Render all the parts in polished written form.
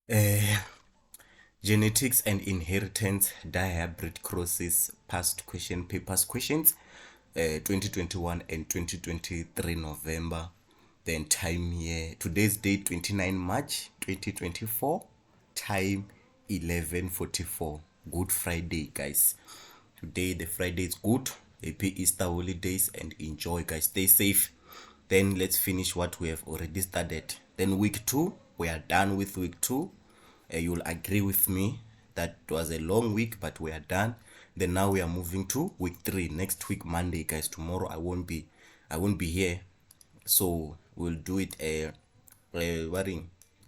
Uh, Genetics and Inheritance Dihybrid Crosses Past Question Papers Questions 2021 and 2023 November. Then time here. Today's date 29 March 2024. Time 11:44. Good Friday, guys. Today the Friday is good. Happy Easter holidays and enjoy, guys. Stay safe. Then let's finish what we have already started. Then week 2, we are done with week 2. You'll agree with me that was a long week, but we are done. Then now we are moving to week 3. Next week Monday, guys. Tomorrow I won't be here, so we'll do it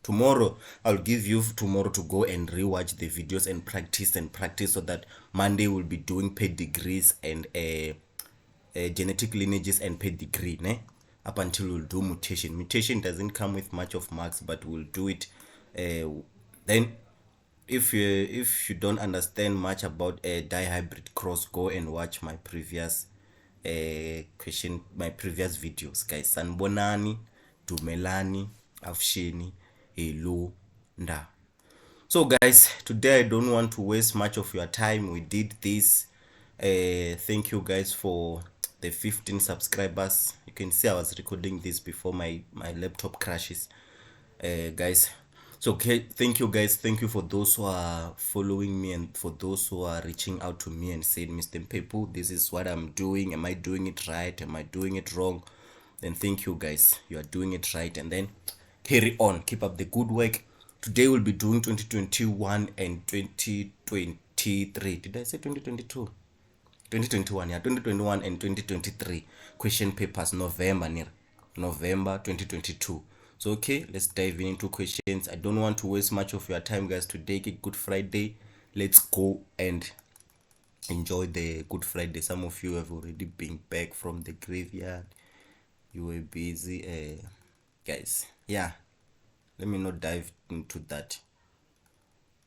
tomorrow. I'll give you tomorrow to go and rewatch the videos and practice so that Monday we'll be doing pedigrees and genetic lineages and pedigree, ne? Up until we'll do mutation doesn't come with much of marks, but we'll do it. Then if you don't understand much about a dihybrid cross, go and watch my previous my previous videos, guys. Sanbonani, Dumelani, Afsheni, Hello, Nda. So guys, today I don't want to waste much of your time. We did this. Thank you guys for the 15 subscribers. You can see I was recording this before my laptop crashes, guys. So okay, thank you guys. Thank you for those who are following me and for those who are reaching out to me and saying, Mr. Mpepu, this is what I'm doing. Am I doing it right? Am I doing it wrong? Then thank you guys. You are doing it right. And then carry on. Keep up the good work. Today we'll be doing 2021 and 2023. Did I say 2022? 2021, yeah, 2021 and 2023 question papers, November 2022. So okay, let's dive into questions. I don't want to waste much of your time, guys. Today is Good Friday. Let's go and enjoy the Good Friday. Some of you have already been back from the graveyard. You were busy, guys. Yeah, let me not dive into that.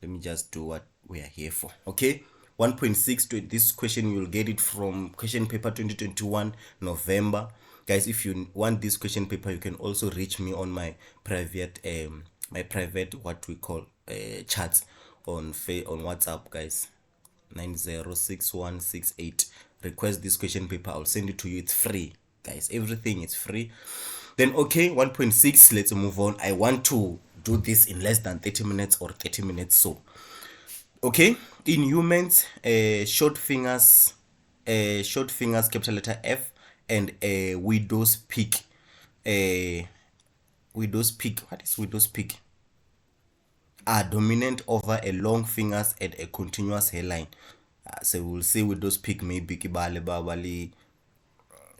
Let me just do what we are here for. Okay, 1.6 to this question, you will get it from question paper 2021 November. Guys, if you want this question paper, you can also reach me on my private what we call chats on WhatsApp, guys. 906168. Request this question paper, I'll send it to you. It's free, guys. Everything is free. Then okay, 1.6, let's move on. I want to do this in less than 30 minutes or 30 minutes. So okay, in humans, short fingers, capital letter F, and a widow's peak. Widow's peak. What is widow's peak? Are dominant over a long fingers and a continuous hairline. So we'll say widow's peak maybe kibale babali.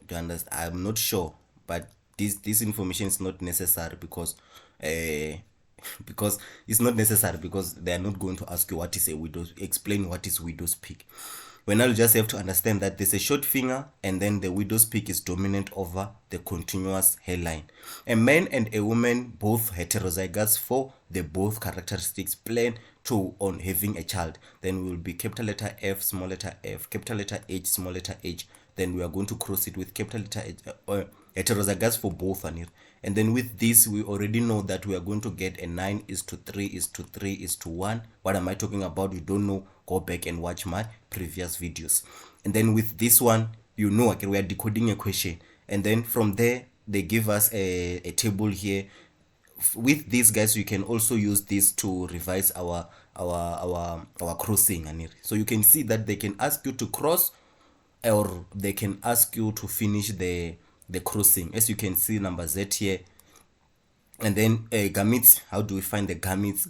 Do you understand? I'm not sure, but this information is not necessary because because it's not necessary because they are not going to ask you what is a widow's, explain what is widow's peak. When I'll just have to understand that there's a short finger and then the widow's peak is dominant over the continuous hairline. A man and a woman, both heterozygous for the both characteristics, plan to on having a child. Then we will be capital letter F, small letter f, capital letter H, small letter h. Then we are going to cross it with capital letter H, heterozygous for both. And then with this, we already know that we are going to get a 9:3:3:1. What am I talking about? You don't know, go back and watch my previous videos. And then with this one, you know, okay, we are decoding a question. And then from there, they give us a table here. With these guys, you can also use this to revise our crossing. So you can see that they can ask you to cross or they can ask you to finish the crossing. As you can see, number Z here. And then gametes, how do we find the gametes?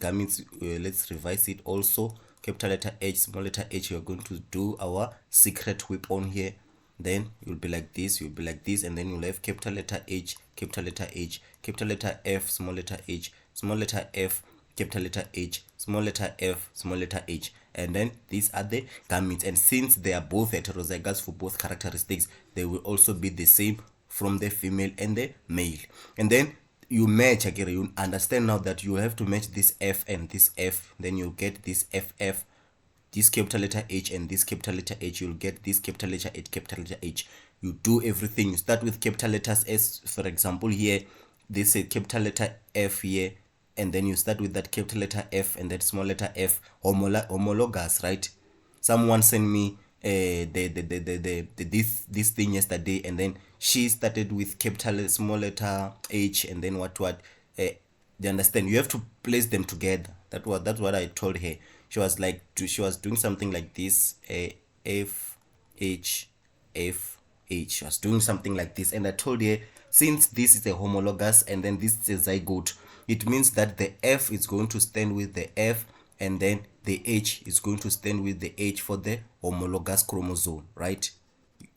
Let's revise it also. Capital letter H, small letter h. You're going to do our secret weapon here. Then you'll be like this, and then you'll have capital letter H, capital letter H, capital letter F, small letter h, small letter f, capital letter H, small letter f, small letter h. And then these are the gametes. And since they are both heterozygous for both characteristics, they will also be the same from the female and the male. And then you match again. You understand now that you have to match this F and this F. Then you get this FF, this capital letter H and this capital letter H. You'll get this capital letter H, capital letter H. You do everything. You start with capital letters S. For example, here this is capital letter F here. and then you start with that capital letter F and that small letter F, homologous, right? Someone sent me this thing yesterday, and then she started with capital small letter H, and then what you understand, you have to place them together. That's what I told her. She was like, she was doing something like this, F H F H. She was doing something like this, and I told her, since this is a homologous and then this is a zygote, it means that the F is going to stand with the F, and then the H is going to stand with the H for the homologous chromosome, right?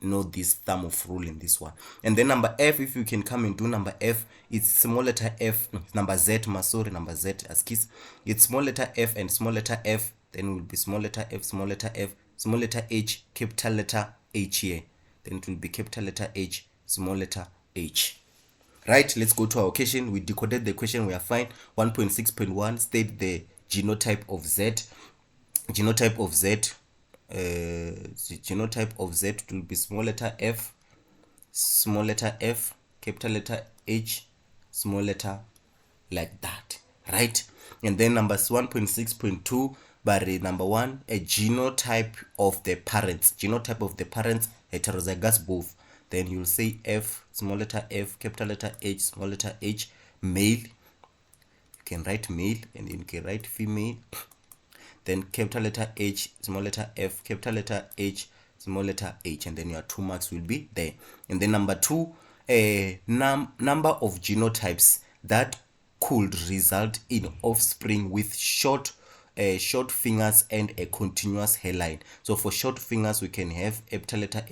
Know this thumb of rule in this one. And then number F, if you can come and do number F, it's small letter F, no, number Z, number Z as kiss. It's small letter F and small letter F, then will be small letter F, small letter F, small letter H, capital letter H here. Then it will be capital letter H, small letter H. Right, let's go to our question. We decoded the question, we are fine. 1.6.1, state the genotype of Z. Genotype of Z, genotype of Z will be small letter F, small letter F, capital letter H, small letter, like that, right? And then numbers 1.6.2, but number 1, a genotype of the parents. Genotype of the parents, heterozygous both. Then you'll say F, small letter F, capital letter H, small letter H, male. You can write male, and then you can write female. Then capital letter H, small letter F, capital letter H, small letter H, and then your 2 marks will be there. And then number 2, a number of genotypes that could result in offspring with short fingers and a continuous hairline. So for short fingers, we can have capital letter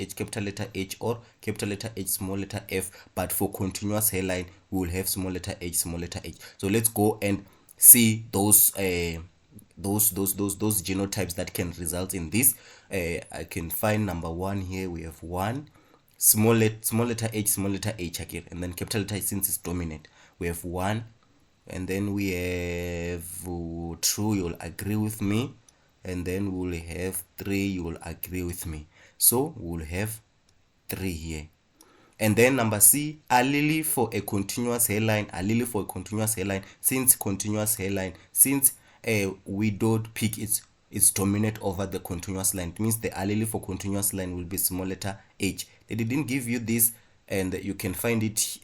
H, or capital letter H, small letter F. But for continuous hairline, we will have small letter H, small letter H. So let's go and see those genotypes that can result in this. I can find number 1 here. We have 1, small letter H, small letter H again, and then capital letter H since it's dominant. We have 1, and then we have 2, you'll agree with me, and then we'll have 3, you will agree with me. So we'll have 3 here. And then number C, allele for a continuous hairline. Allele for a continuous hairline, since continuous hairline, since widowed peak is dominant over the continuous line. It means the allele for continuous line will be small letter H. They didn't give you this, and you can find it,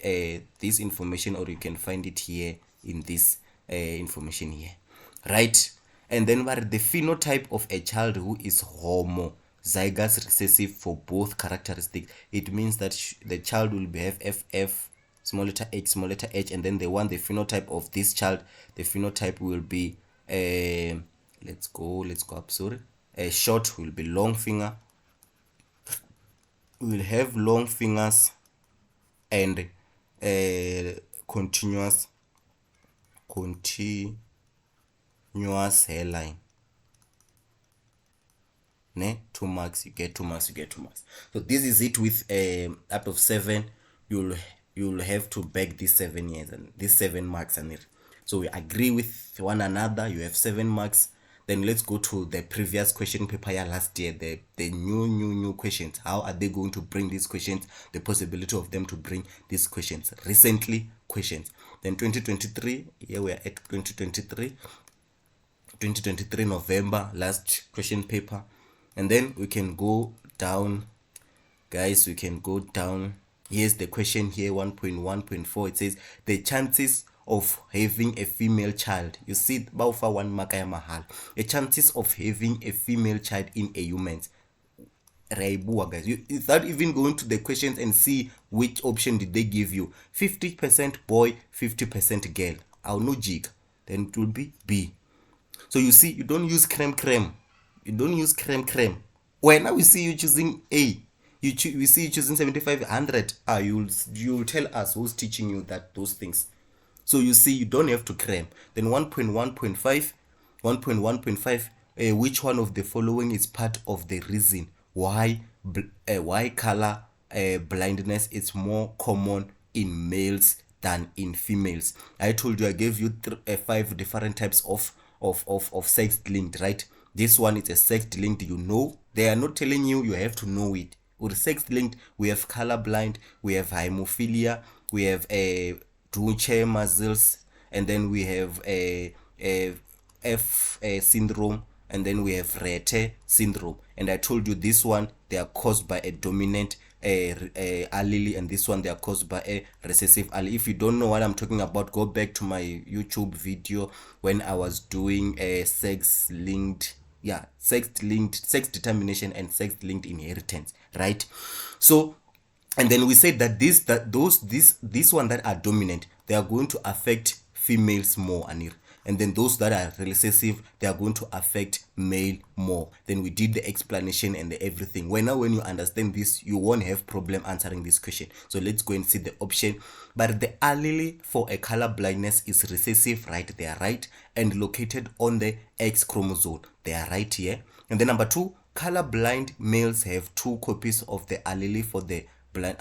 this information, or you can find it here in this information here, right? And then what the phenotype of a child who is homozygous recessive for both characteristics. It means that the child will have FF, small letter H, small letter H, and then they want the phenotype of this child. The phenotype will be let's go up, sorry. Short will be long finger. We will have long fingers and continuous hairline. Ne? 2 marks, you get 2 marks, you get 2 marks. So this is it with out of 7, you'll have to beg these 7 years and these 7 marks and it. So we agree with one another, you have 7 marks. Then let's go to the previous question paper here last year, the new questions. How are they going to bring these questions? The possibility of them to bring these questions. Recently questions. Then 2023, here we are at 2023 November, last question paper. And then we can go down, guys, we can go down. Here's the question here, 1.1.4. It says the chances of having a female child. You see, baufa 1 mark ya mahal. The chances of having a female child in a human. Raibua, guys. Without even going to the questions and see which option did they give you. 50% boy, 50% girl. I'll no jig. Then it will be B. So you see, you don't use creme. You don't use creme. When now we see you choosing A, we see you choosing 7500. You'll tell us who's teaching you those things. So you see, you don't have to cram. Then 1.1.5, which one of the following is part of the reason why color blindness is more common in males than in females? I told you, I gave you 5 different types of sex linked, right? This one is a sex linked, you know. They are not telling you, you have to know it. With sex linked, we have color blind, we have hemophilia, we have Duchenne muscles, and then we have a F syndrome, and then we have Rete syndrome. And I told you this one, they are caused by a dominant allele, and this one they are caused by a recessive allele. If you don't know what I'm talking about, go back to my YouTube video when I was doing a sex determination and sex linked inheritance, right? So, and then we said that this one that are dominant, they are going to affect females more, Anir. And then those that are recessive, they are going to affect male more. Then we did the explanation and the everything. When you understand this, you won't have problem answering this question. So let's go and see the option. But the allele for a color blindness is recessive, right? They are right, and located on the X chromosome. They are right here. And then number 2, color blind males have 2 copies of the allele for the blind.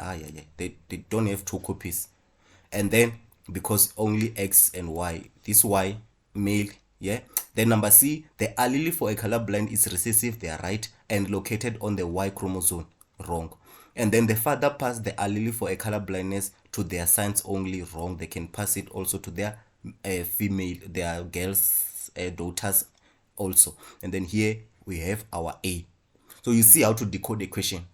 They don't have 2 copies. And then because only X and Y, this Y male, yeah. Then number C, the allele for a colorblind is recessive, they are right, and located on the Y chromosome, wrong. And then the father passed the allele for a colorblindness to their sons only, wrong. They can pass it also to their female, their girls, daughters also. And then here we have our A. So you see how to decode the question.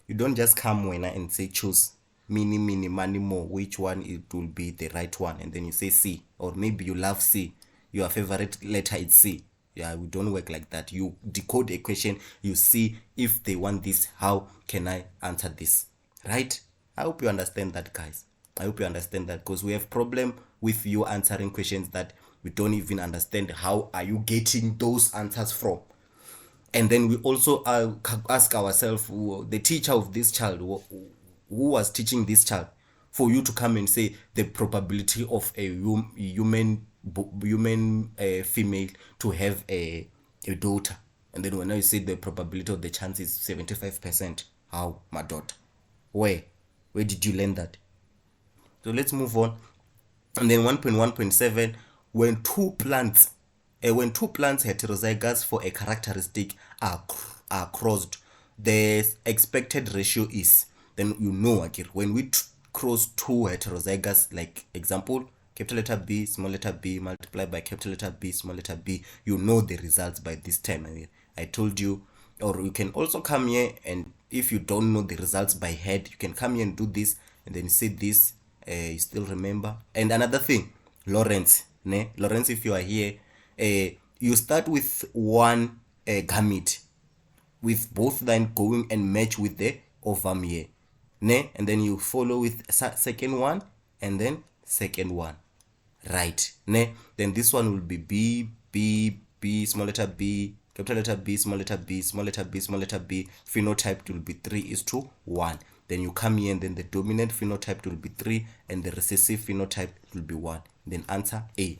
You don't just come when and say choose mini, money, more, which one it will be the right one, and then you say C. Or maybe you love C, your favorite letter is C. Yeah, we don't work like that. You decode a question, you see if they want this, how can I answer this, right? I hope you understand that, guys. I hope you understand that, because we have problem with you answering questions that we don't even understand. How are you getting those answers from? And then we also ask ourselves, the teacher of this child, who was teaching this child, for you to come and say the probability of a human female to have a daughter, and then when I say the probability of the chance is 75%. How, my daughter? Where did you learn that? So let's move on. And then 1.1.7, when two plants heterozygous for a characteristic are crossed, the expected ratio is, then you know, Akir, when we cross 2 heterozygous, like example, capital letter B, small letter b, multiplied by capital letter B, small letter b, you know the results by this time. I told you. Or you can also come here, and if you don't know the results by head, you can come here and do this, and then say this, you still remember. And another thing, Lawrence, if you are here, you start with one gamete, with both line going and match with the ovum here, and then you follow with second one, and then second one, right? Then this one will be B, small letter b, capital letter B, small letter b, small letter b, small letter b. Phenotype will be 3:1. Then you come here, and then the dominant phenotype will be 3, and the recessive phenotype will be 1. Then answer A.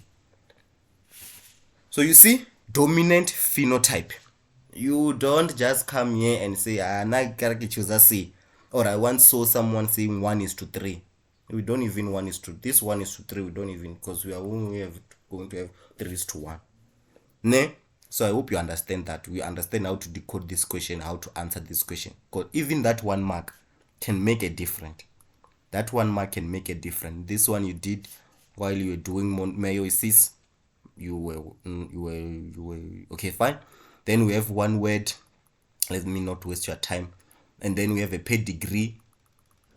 So you see, dominant phenotype. You don't just come here and say, I can choose a C, or I once saw someone saying 1:3. We don't even 1:3. This 1:3 we don't even, because we are only going to have 3:1. So I hope you understand that. We understand how to decode this question, how to answer this question. Because even that 1 mark can make a difference. That 1 mark can make a difference. This one you did while you were doing meiosis. You were okay, fine. Then we have one word. Let me not waste your time. And then we have a pedigree.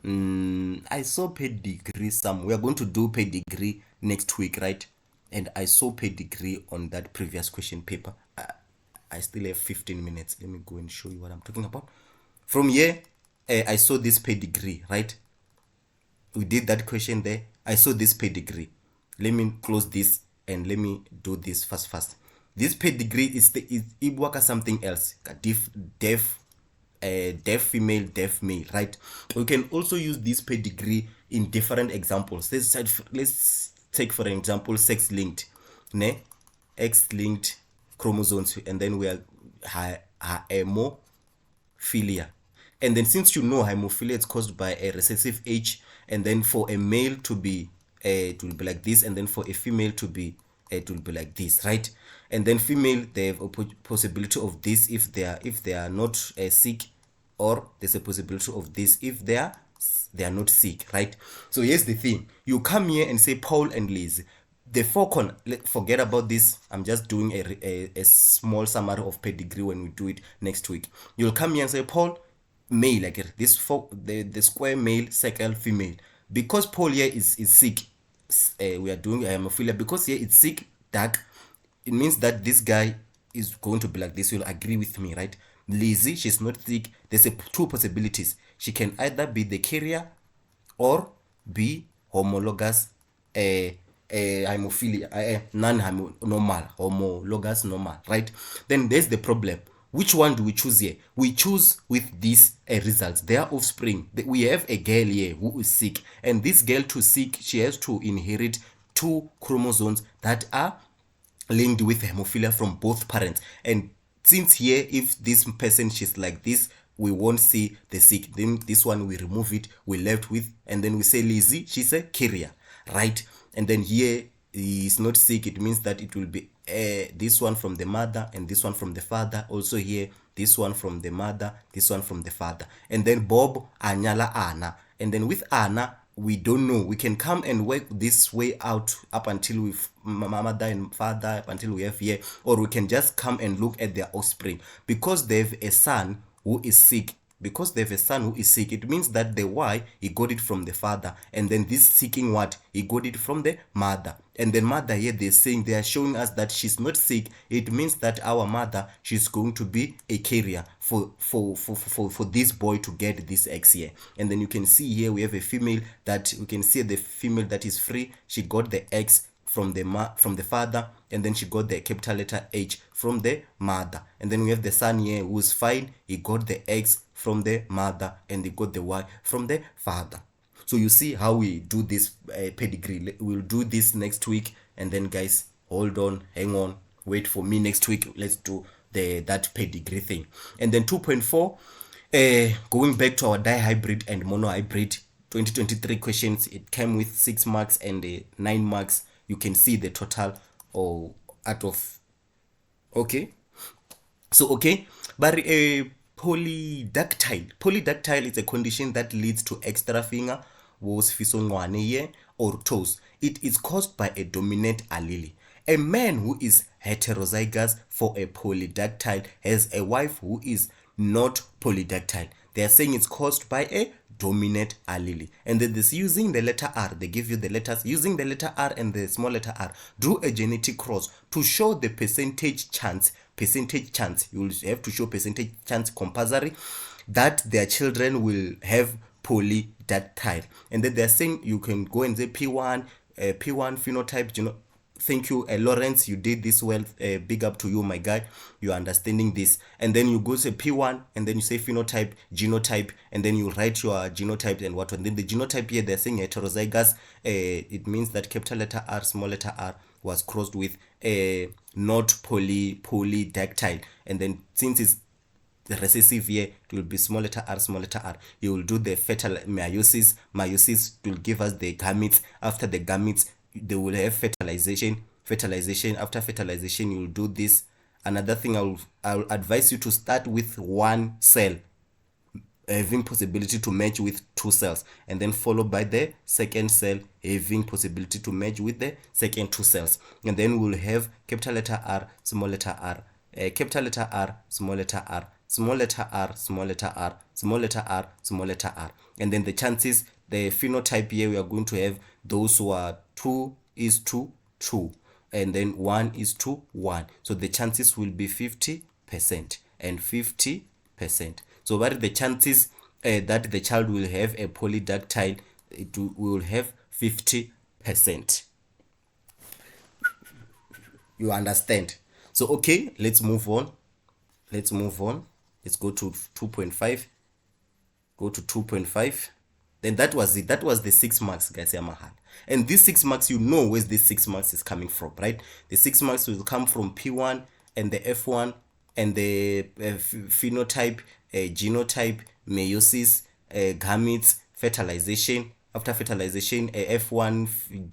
I saw pedigree we are going to do pedigree next week, right? And I saw pedigree on that previous question paper. I still have 15 minutes. Let me go and show you what I'm talking about. From here, I saw this pedigree, right? We did that question there. I saw this pedigree. Let me close this and let me do this fast. This pedigree is something else. Deaf female, deaf male, right? We can also use this pedigree in different examples. Let's take for example sex linked, X-linked chromosomes, and then we are hemophilia. And then since you know hemophilia is caused by a recessive H, and then for a male to be it will be like this, and then for a female to be it will be like this, right? And then female, they have a possibility of this if they are not sick, or there's a possibility of this if they are not sick, right? So here's the thing: you come here and say Paul and Liz, The forget about this. I'm just doing a small summary of pedigree when we do it next week. You'll come here and say, Paul, male, like this for the square male, circle female. Because Paul here is sick, we are doing hemophilia. Because here it's sick, dark, it means that this guy is going to be like this. You'll agree with me, right? Lizzie, she's not sick. There's two possibilities. She can either be the carrier or be homologous hemophilia, non-normal, homologous normal, right? Then there's the problem. Which one do we choose here? We choose with these results, their offspring. We have a girl here who is sick, and this girl to sick, she has to inherit two chromosomes that are linked with hemophilia from both parents. And since here, if this person she's like this, we won't see the sick. Then this one we remove it, we left with, and then we say Lizzie, she's a carrier, right? And then here he is not sick. It means that it will be this one from the mother and this one from the father. Also here, this one from the mother, this one from the father. And then Bob anyala Anna. And then with Anna, we don't know. We can come and work this way out up until we've mother and father, up until we have here, or we can just come and look at their offspring. Because they have a son who is sick, because they have a son who is sick, it means that the Y, he got it from the father, and then this seeking what, he got it from the mother. And the mother here, they are showing us that she's not sick. It means that our mother, she's going to be a carrier for this boy to get this X here. And then you can see here we have a female that we can see, the female that is free, she got the X from the father, and then she got the capital letter H from the mother. And then we have the son here who's fine, he got the X from the mother and he got the Y from the father. So you see how we do this pedigree. We'll do this next week, and then guys, hold on, hang on, wait for me next week. Let's do that pedigree thing. And then 2.4, going back to our dihybrid and monohybrid 2023 questions, it came with 6 marks and 9 marks. You can see the total out of, okay. So okay, but polydactyl is a condition that leads to extra finger, was fisongwane here, or toes. It is caused by a dominant allele. A man who is heterozygous for a polydactyl has a wife who is not polydactyl. They are saying it's caused by a dominant allele. And then this, using the letter R, they give you the letters, using the letter R and the small letter R, do a genetic cross to show the percentage chance, you will have to show percentage chance compulsory, that their children will have polydactyl. And then they're saying you can go and say P1 phenotype, thank you, Lawrence, you did this well, big up to you, my guy, you're understanding this. And then you go say P1, and then you say phenotype, genotype, and then you write your genotype and what. And then the genotype here, they're saying heterozygous, it means that capital letter R, small letter R was crossed with not polydactyl. And then since it's the recessive here, it will be small letter R, small letter R. You will do the fetal meiosis. Meiosis will give us the gametes. After the gametes, they will have fertilization. After fertilization, you will do this. Another thing, I'll advise you to start with one cell, having possibility to match with 2 cells, and then followed by the second cell having possibility to match with the second 2 cells. And then we'll have capital letter R, small letter R, capital letter R, small letter R, small letter R, small letter R, small letter R, small letter R. And then the chances, the phenotype here, we are going to have those who are 2:2, and then 1:1. So the chances will be 50% and 50%. So what are the chances that the child will have a polydactyl? We will have 50%. You understand? So okay, let's move on. Let's go to 2.5. Go to 2.5. Then that was it. That was the 6 marks, guys. And these 6 marks, you know where this 6 marks is coming from, right? The 6 marks will come from P1 and the F1 and the phenotype, genotype, meiosis, gametes, fertilization. After fertilization, F1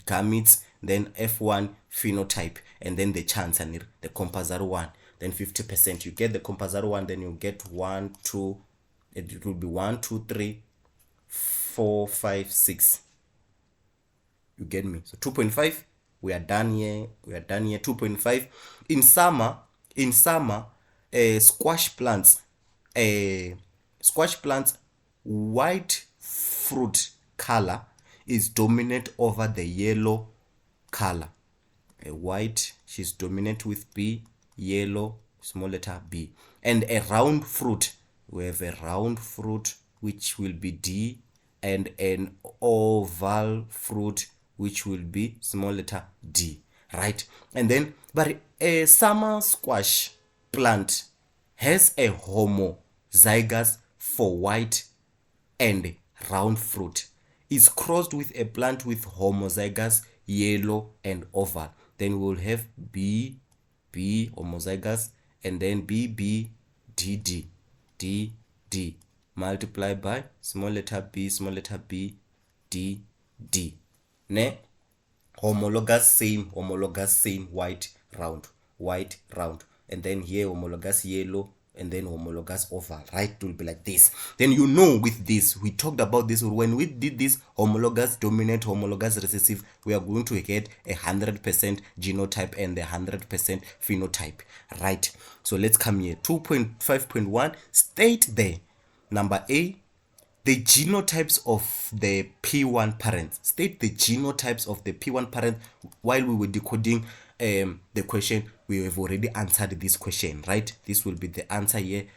gametes, then F1 phenotype, and then the chance and the compulsory one. Then 50%. You get the compulsory one, then you get 1, 2. It will be 1, 2, 3, 4, 5, 6. You get me? So 2.5, We are done here. 2.5. In summer, squash plants, white fruit color is dominant over the yellow color. White, she's dominant with B, yellow, small letter B. And a round fruit, we have a round fruit which will be D, and an oval fruit which will be small letter D, right? And then, but a summer squash plant has a homozygous for white and round fruit. Is crossed with a plant with homozygous yellow and oval. Then we will have B homozygous, and then B D D multiplied by small letter b D ne homologous same white round, and then here homologous yellow, and then homologous oval, right? It will be like this. Then you know, with this, we talked about this when we did this homologous dominant, homologous recessive, we are going to get 100% genotype and 100% phenotype, right? So let's come here. 2.5.1 state the number A, the genotypes of the P1 parents. State the genotypes of the P1 parent. While we were decoding the question, we have already answered this question, right? This will be the answer here.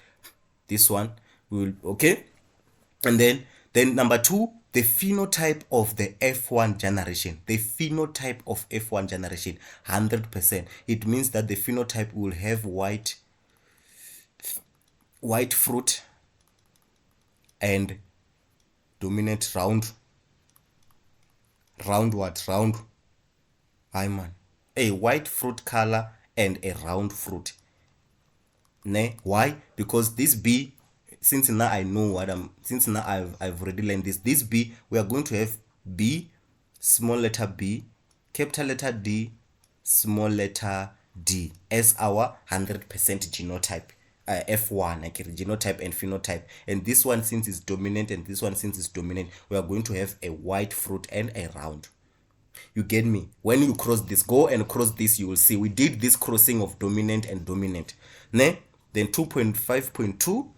This one will, okay. And then number 2, the phenotype of the F1 generation. The phenotype of F1 generation, 100%. It means that the phenotype will have white fruit and dominant round a white fruit color and a round fruit. Why? Because this B, since now I know what I've already learned this B, we are going to have B, small letter B, capital letter D, small letter D as our 100% genotype. F1, like genotype and phenotype. And this one, since it's dominant, and this one, since it's dominant, we are going to have a white fruit and a round. You get me? When you cross this, go and cross this, you will see we did this crossing of dominant and dominant. Then 2.5.2,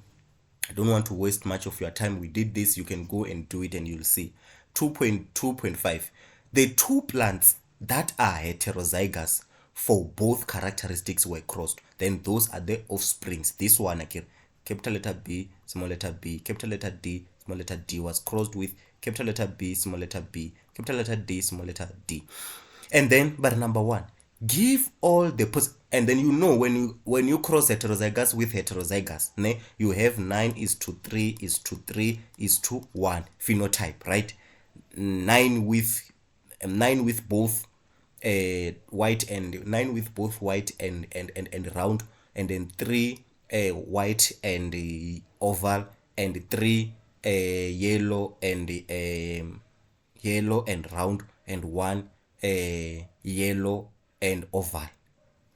I don't want to waste much of your time. We did this, you can go and do it and you'll see. 2.2.5, the two plants that are heterozygous for both characteristics were crossed. Then those are the offsprings. This one, capital letter B, small letter B, capital letter D, small letter D, was crossed with capital letter B, small letter B, capital letter D, small letter D. And then, but number 1, give all the and then you know when you cross heterozygous with heterozygous, you have 9:3:3:1 phenotype, right? 9 with both white and round, and then 3 white and oval, and 3 yellow and round, and 1 yellow and oval,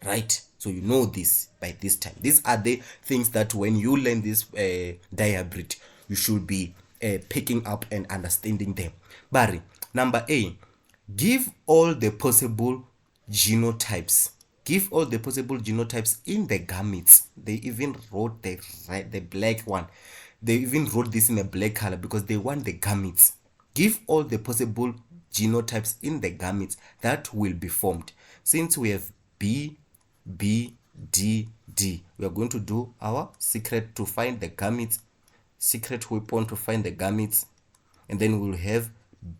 right? So you know this by this time. These are the things that when you learn this dihybrid, you should be picking up and understanding them. Barry, number A, give all the possible genotypes. Give all the possible genotypes in the gametes. They even wrote the black one. They even wrote this in a black color because they want the gametes. Give all the possible genotypes in the gametes that will be formed. Since we have B, D, we are going to do our secret to find the gametes, secret weapon to find the gametes, and then we'll have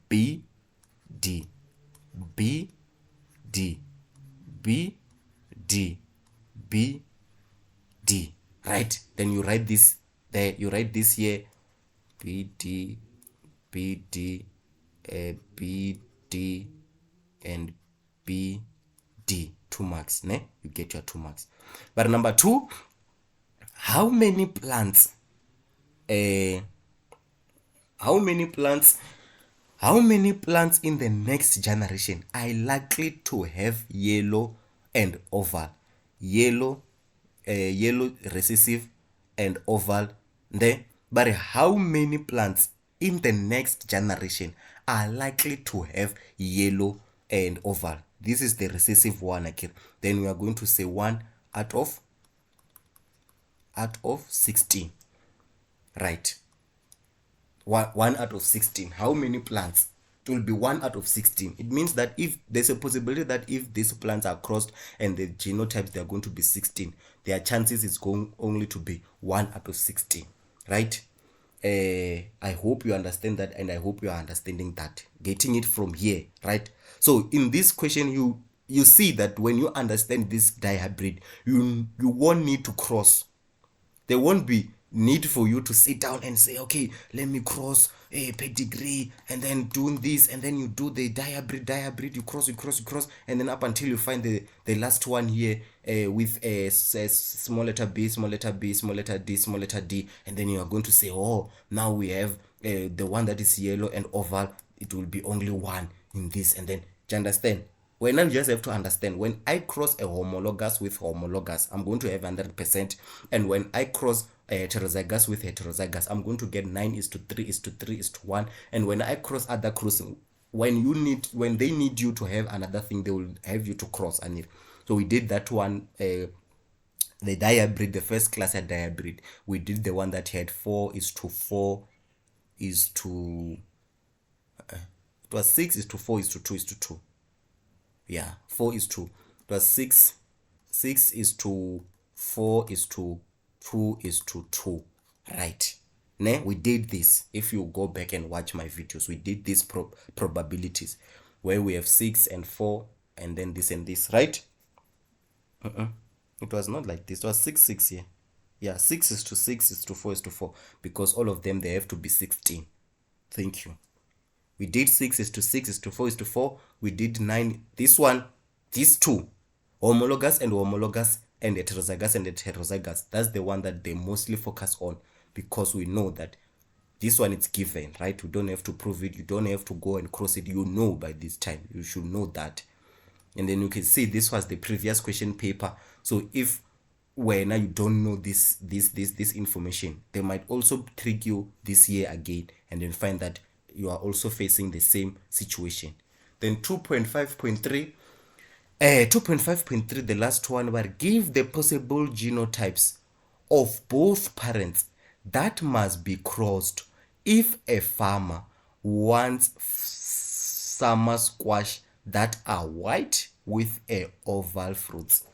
B, D, right? Then you write this there, you write this here, B, D, and B, D, 2 marks, you get your 2 marks. But number 2, how many plants in the next generation are likely to have yellow and oval? Yellow recessive and oval there. But how many plants in the next generation are likely to have yellow and oval? this is the recessive one. Okay, then we are going to say 1 out of 16, right? 1 out of 16. How many plants? It will be 1 out of 16. It means that if there's a possibility that if these plants are crossed and the genotypes, they are going to be 16, their chances is going only to be 1 out of 16, right? I hope you understand that, and I hope you are understanding that, getting it from here, right? So in this question, you see that when you understand this dihybrid, you won't need to cross. There won't be need for you to sit down and say, okay, let me cross a pedigree and then doing this, and then you do the dihybrid, you cross, and then up until you find the last one here with a small letter b, small letter b, small letter d, small letter d, and then you are going to say, oh, now we have the one that is yellow and oval, it will be only one in this. And then, do you understand? When I just have to understand, when I cross a homologous with homologous, I'm going to have 100%. And when I cross a heterozygous with heterozygous, I'm going to get 9:3:3:1. And when I cross other crossing, when they need you to have another thing, they will have you to cross. And so we did that one, the dihybrid, the first class at dihybrid. We did the one that had 4:4 is to it was 6:4 is to 2:2. Yeah, 4 is to, it was 6 is to 4 is to 2 is to 2, right? Ne? We did this. If you go back and watch my videos, we did these probabilities where we have 6 and 4 and then this and this, right? It was not like this. It was 6 here. Yeah, 6 is to 6 is to 4 is to 4, because all of them, they have to be 16. Thank you. We did 6 is to 6 is to 4 is to 4. We did 9. This one, these two, homologous and homologous and heterozygous and heterozygous, that's the one that they mostly focus on, because we know that this one is given, right? We don't have to prove it. You don't have to go and cross it. You know by this time. You should know that. And then you can see this was the previous question paper. So if when you don't know this information, they might also trick you this year again, and then find that you are also facing the same situation. Then 2.5.3, 2.5.3, the last one, where give the possible genotypes of both parents that must be crossed if a farmer wants summer squash that are white with a oval fruits.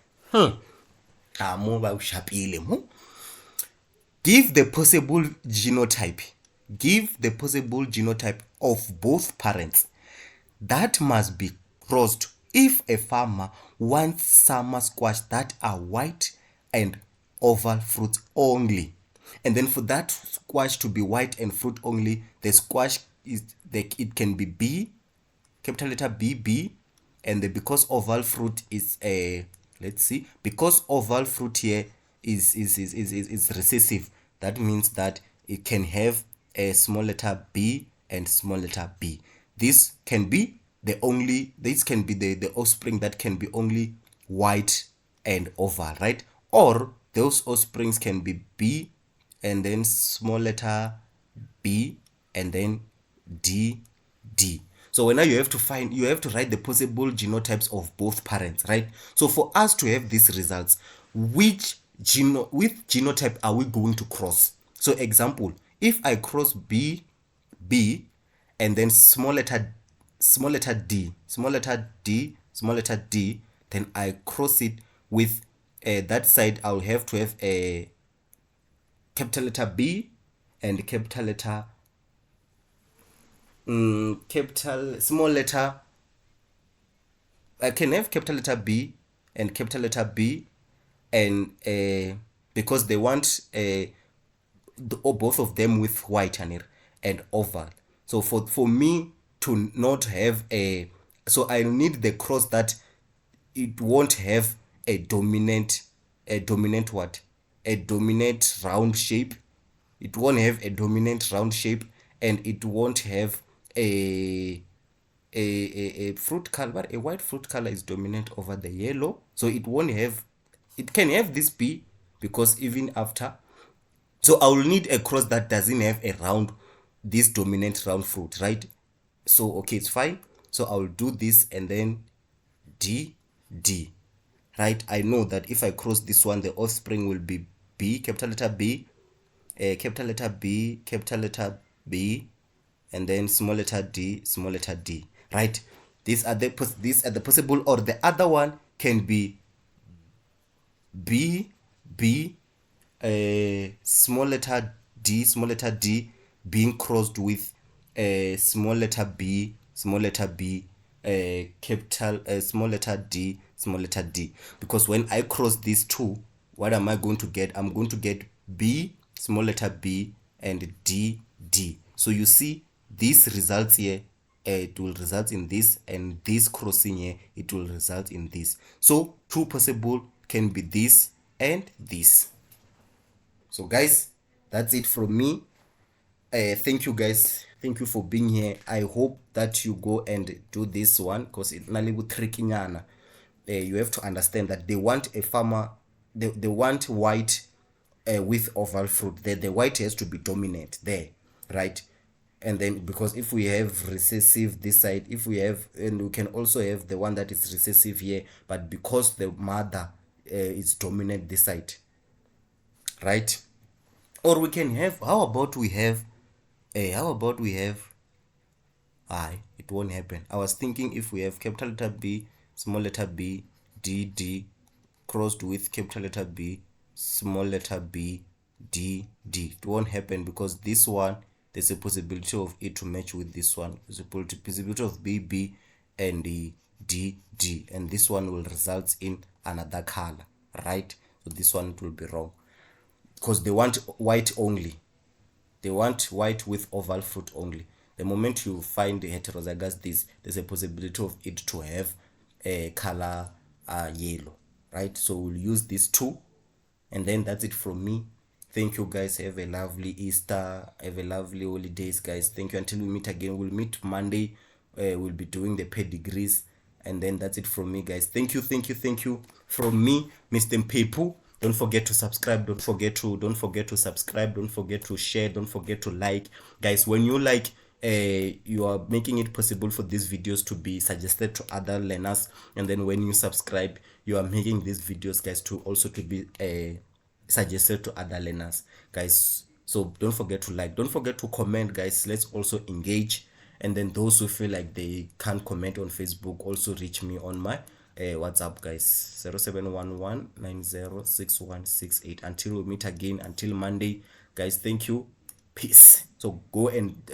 Give the possible genotype. Give the possible genotype of both parents that must be crossed if a farmer wants summer squash that are white and oval fruits only. And then for that squash to be white and fruit only, the squash it can be B, capital letter B, and because oval fruit is a, let's see, because oval fruit here is recessive, that means that it can have a small letter b and small letter b. This can be the offspring that can be only white and oval, right? Or those offsprings can be b and then small letter b and then d. So when now you have to write the possible genotypes of both parents, right? So for us to have these results, which genotype are we going to cross? So example, if I cross B and then small letter D, then I cross it with that side, I'll have to have a capital letter B and capital letter small letter. I can have capital letter B and capital letter B, and because they want both of them with white and oval. So for me to not have so I need the cross that it won't have a dominant round shape. It won't have a dominant round shape, and it won't have a fruit color. A white fruit color is dominant over the yellow, so it won't have, it can have this B, because even after, so I will need a cross that doesn't have this dominant round fruit, right? So okay, it's fine. So I will do this and then D, D. Right, I know that if I cross this one, the offspring will be B, capital letter B, capital letter B, capital letter B, and then small letter D, small letter D. Right, these are the possible, or the other one can be B, B, small letter D, small letter D being crossed with small letter B, small letter B, capital small letter D, small letter D. Because when I cross these two, what am I going to get? I'm going to get B, small letter B, and D, D. So you see, this results here, it will result in this, and this crossing here, it will result in this. So two possible can be this and this. So guys, that's it from me. Thank you guys, thank you for being here. I hope that you go and do this one, because it's a little tricky nyana. You have to understand that they want a farmer, they want white with oval fruit. The white has to be dominant there, right? And then, because if we have recessive this side, if we have, and we can also have the one that is recessive here, but because the mother is dominant this side, right? Or we can have, how about we have it won't happen. I was thinking if we have capital letter B, small letter B, D, D, crossed with capital letter B, small letter B, D, D. It won't happen, because this one, there's a possibility of it to match with this one. There's a possibility of B, B, and D, D, and this one will result in another color, right? So this one will be wrong, because they want white only. They want white with oval fruit only. The moment you find the heterozygous this, there's a possibility of it to have a color yellow, right? So we'll use these two, and then that's it from me. Thank you guys, have a lovely Easter, have a lovely holidays guys. Thank you, until we meet again. We'll meet Monday. We'll be doing the pedigrees, and then that's it from me guys. Thank you from me, Mr. Mpepu. Don't forget to subscribe, don't forget to subscribe, don't forget to share, don't forget to like. Guys, when you like, you are making it possible for these videos to be suggested to other learners, and then when you subscribe, you are making these videos guys to also to be suggested to other learners guys. So don't forget to like, don't forget to comment guys. Let's also engage. And then those who feel like they can't comment on Facebook, also reach me on my WhatsApp guys, 0711906168. Until we meet again, until Monday guys, thank you, peace. So go and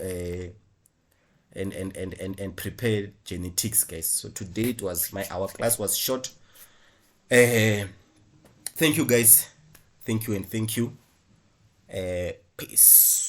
prepare genetics guys. So today it was our class was short. Thank you guys, thank you, and thank you. Peace.